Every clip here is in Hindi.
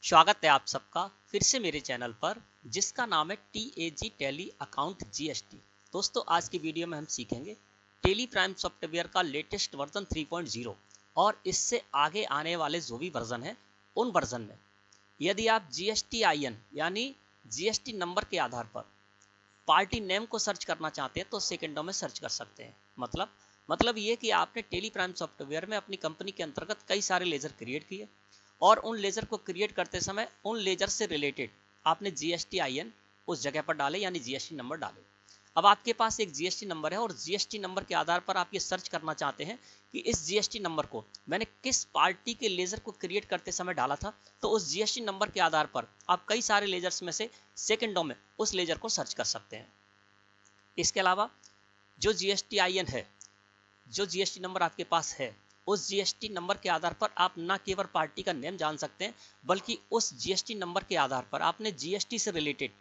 स्वागत है आप सबका फिर से मेरे चैनल पर जिसका नाम है TAG टैली अकाउंट GST। दोस्तों आज की वीडियो में हम सीखेंगे टैली प्राइम सॉफ्टवेयर का लेटेस्ट वर्जन 3.0 और इससे आगे आने वाले जो भी वर्जन है उन वर्जन में यदि आप GSTIN यानी GST नंबर के आधार पर पार्टी नेम को सर्च करना चाहते हैं तो सेकेंडों में सर्च कर सकते हैं। मतलब ये कि आपने टैली प्राइम सॉफ्टवेयर में अपनी कंपनी के अंतर्गत कई सारे लेजर क्रिएट किए और उन लेजर को क्रिएट करते समय उन लेजर से रिलेटेड आपने GSTIN उस जगह पर डाले यानी GST नंबर डाले। अब आपके पास एक GST नंबर है और GST नंबर के आधार पर आप ये सर्च करना चाहते हैं कि इस GST नंबर को मैंने किस पार्टी के लेजर को क्रिएट करते समय डाला था। तो उस GST नंबर के आधार पर आप कई सारे लेजर्स में से सेकेंडों में उस लेजर को सर्च कर सकते हैं। इसके अलावा जो GSTIN है, जो GST नंबर आपके पास है, उस GST नंबर के आधार पर आप न केवल पार्टी का नेम जान सकते हैं बल्कि उस GST नंबर के आधार पर आपने GST से रिलेटेड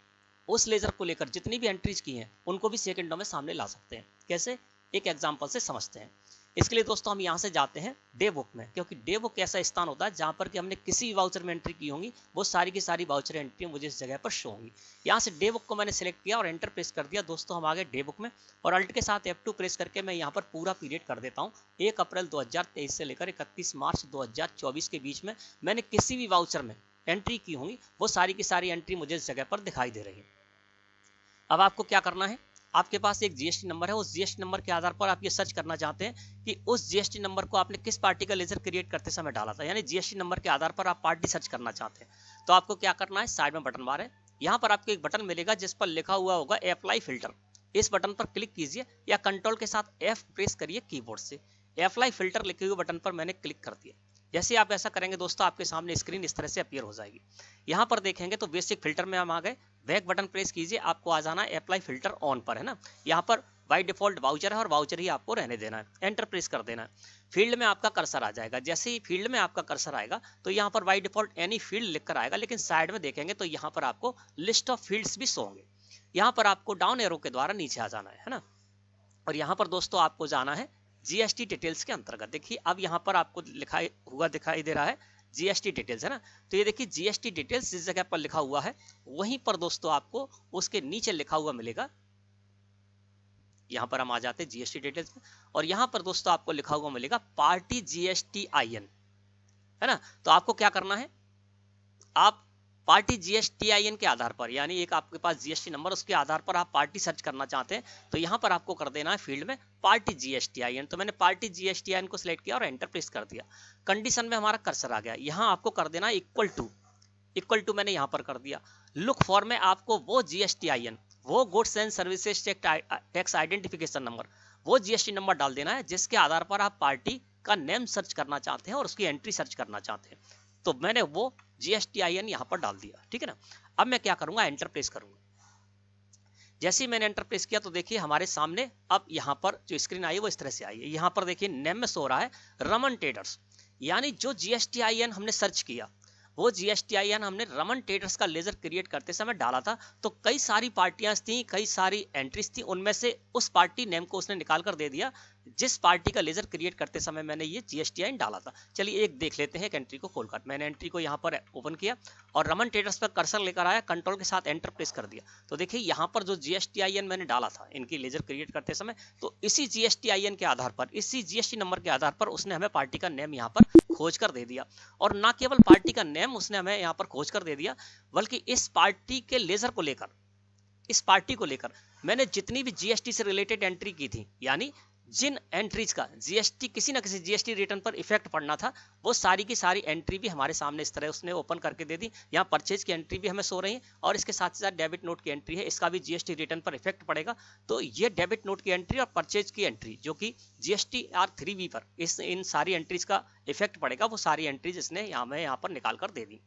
उस लेजर को लेकर जितनी भी एंट्रीज की हैं उनको भी सेकंडों में सामने ला सकते हैं। कैसे, एक एग्जांपल से समझते हैं। इसके लिए दोस्तों हम यहाँ से जाते हैं डे बुक में, क्योंकि डे बुक ऐसा स्थान होता है जहाँ पर कि हमने किसी भी वाउचर में एंट्री की होंगी वो सारी की सारी वाउचर एंट्री मुझे इस जगह पर शो होंगी। यहाँ से डे बुक को मैंने सेलेक्ट किया और एंटर प्रेस कर दिया। दोस्तों हम आ गए डे बुक में और अल्ट के साथ F2 प्रेस करके मैं यहाँ पर पूरा पीरियड कर देता हूँ। 1 अप्रैल 2023 से लेकर 31 मार्च 2024 के बीच में मैंने किसी भी वाउचर में एंट्री की होंगी वो सारी की सारी एंट्री मुझे इस जगह पर दिखाई दे रही है। अब आपको क्या करना है, आपके पास एक GST नंबर है, उस GST नंबर के आधार पर आप ये सर्च करना चाहते हैं कि उस GST नंबर को आपने किस पार्टी का लेजर क्रिएट करते समय डाला था, यानी GST नंबर के आधार पर आप पार्टी सर्च करना चाहते हैं। तो आपको क्या करना है, साइड में बटन बार है, यहाँ पर आपको एक बटन मिलेगा जिस पर लिखा हुआ होगा अप्लाई फिल्टर। इस बटन पर क्लिक कीजिए या कंट्रोल के साथ F प्रेस करिए कीबोर्ड से। अप्लाई फिल्टर लिखे हुए बटन पर मैंने क्लिक कर दिया। जैसे आप ऐसा करेंगे दोस्तों आपके सामने स्क्रीन इस तरह से अपीयर हो जाएगी। यहाँ पर देखेंगे तो बेसिक फिल्टर में हम आ गए। बैक बटन प्रेस कीजिए, आपको आ जाना है अप्लाई फिल्टर ऑन पर, है ना। यहाँ पर बाय डिफॉल्ट वाउचर है और वाउचर ही आपको रहने देना है। एंटर प्रेस कर देना है। फील्ड में आपका कर्सर आ जाएगा। जैसे ही फील्ड में आपका कर्सर आएगा तो यहाँ पर बाय डिफॉल्ट एनी फील्ड लिखकर आएगा, लेकिन साइड में देखेंगे तो यहाँ पर आपको लिस्ट ऑफ फील्ड्स भी शो होंगे। यहाँ पर आपको डाउन एरो के द्वारा नीचे आ जाना है ना। और यहाँ पर दोस्तों आपको जाना है GST डिटेल्स के अंतर्गत। देखिए अब यहाँ पर आपको लिखा हुआ दिखाई दे रहा है GST डिटेल्स, है ना। तो ये देखिए GST डिटेल्स जिस जगह पर लिखा हुआ है वहीं पर दोस्तों आपको उसके नीचे लिखा हुआ मिलेगा। यहाँ पर हम आ जाते हैं GST डिटेल्स में और यहाँ पर दोस्तों आपको लिखा हुआ मिलेगा पार्टी GSTIN, है ना। तो आपको क्या करना है, आप पार्टी GSTIN के आधार पर, यानी एक आपके पास GST नंबर उसके आधार पर आप पार्टी सर्च करना चाहते हैं तो यहाँ पर आपको कर देना है फील्ड में पार्टी GSTIN। तो मैंने पार्टी GSTIN को सिलेक्ट किया और एंटर प्रेस कर दिया। कंडीशन में हमारा कर्सर आ गया। यहाँ आपको कर देना है इक्वल टू मैंने यहाँ पर कर दिया। लुक फॉर में आपको वो GSTIN, वो goods and services tax identification number, वो GST नंबर डाल देना है जिसके आधार पर आप पार्टी का नेम सर्च करना चाहते हैं और उसकी एंट्री सर्च करना चाहते हैं। तो मैंने वो GSTIN यहाँ पर डाल दिया, ठीक है ना। अब मैं क्या करूंगा, एंटर प्रेस करूंगा। जैसे ही मैंने एंटर प्रेस किया तो देखिए हमारे सामने अब यहाँ पर जो स्क्रीन आई है वो इस तरह से आई है। यहाँ पर देखिए नेम में सो रहा है रमन ट्रेडर्स, यानी जो GSTIN हमने सर्च किया वो GSTIN हमने रमन ट्रेडर्स का लेजर क्रिएट करते समय डाला था। तो कई सारी पार्टियां थी, कई सारी एंट्रीज थी, उनमें से उस पार्टी नेम को उसने निकाल कर दे दिया जिस पार्टी का लेजर क्रिएट करते समय मैंने ये GSTIN डाला था। चलिए एक देख लेते हैं एक एंट्री को खोलकर। मैंने एंट्री को यहाँ पर ओपन किया और रमन ट्रेडर्स पर कर्सर लेकर आया, कंट्रोल के साथ एंटर प्रेस कर दिया। तो देखिए यहाँ पर जो GSTIN मैंने डाला था इनकी लेजर क्रिएट करते समय, तो इसी GSTIN के आधार पर, इसी GST नंबर के आधार पर उसने हमें पार्टी का नेम यहाँ पर खोज कर दे दिया। और ना केवल पार्टी का नेम उसने हमें यहाँ पर खोज कर दे दिया बल्कि इस पार्टी के लेजर को लेकर, इस पार्टी को लेकर मैंने जितनी भी GST से रिलेटेड एंट्री की थी, यानी जिन एंट्रीज का GST किसी ना किसी GST रिटर्न पर इफेक्ट पड़ना था, वो सारी की सारी एंट्री भी हमारे सामने इस तरह उसने ओपन करके दे दी। यहाँ परचेज की एंट्री भी हमें सो रही है और इसके साथ साथ डेबिट नोट की एंट्री है, इसका भी GST रिटर्न पर इफेक्ट पड़ेगा। तो ये डेबिट नोट की एंट्री और परचेज की एंट्री जो कि GSTR3B पर इन सारी एंट्रीज का इफेक्ट पड़ेगा, वो सारी एंट्रीज इसने यहाँ पर निकाल कर दे दी,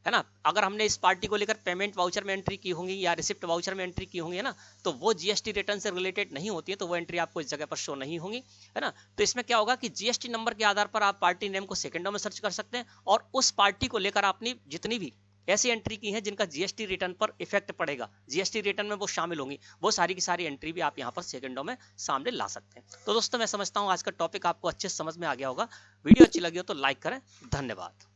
है ना। अगर हमने इस पार्टी को लेकर पेमेंट वाउचर में एंट्री की होंगी या रिसिप्ट वाउचर में एंट्री की होंगी, है ना, तो वो GST रिटर्न से रिलेटेड नहीं होती है, तो वो एंट्री आपको इस जगह पर शो नहीं होंगी, है ना। तो इसमें क्या होगा कि GST नंबर के आधार पर आप पार्टी नेम को सेकंडों में सर्च कर सकते हैं और उस पार्टी को लेकर आपने जितनी भी ऐसी एंट्री की है जिनका GST रिटर्न पर इफेक्ट पड़ेगा, GST रिटर्न में वो शामिल होंगी, वो सारी की सारी एंट्री भी आप यहाँ पर सेकंडों में सामने ला सकते हैं। तो दोस्तों मैं समझता हूँ आज का टॉपिक आपको अच्छे से समझ में आ गया होगा। वीडियो अच्छी लगी हो तो लाइक करें। धन्यवाद।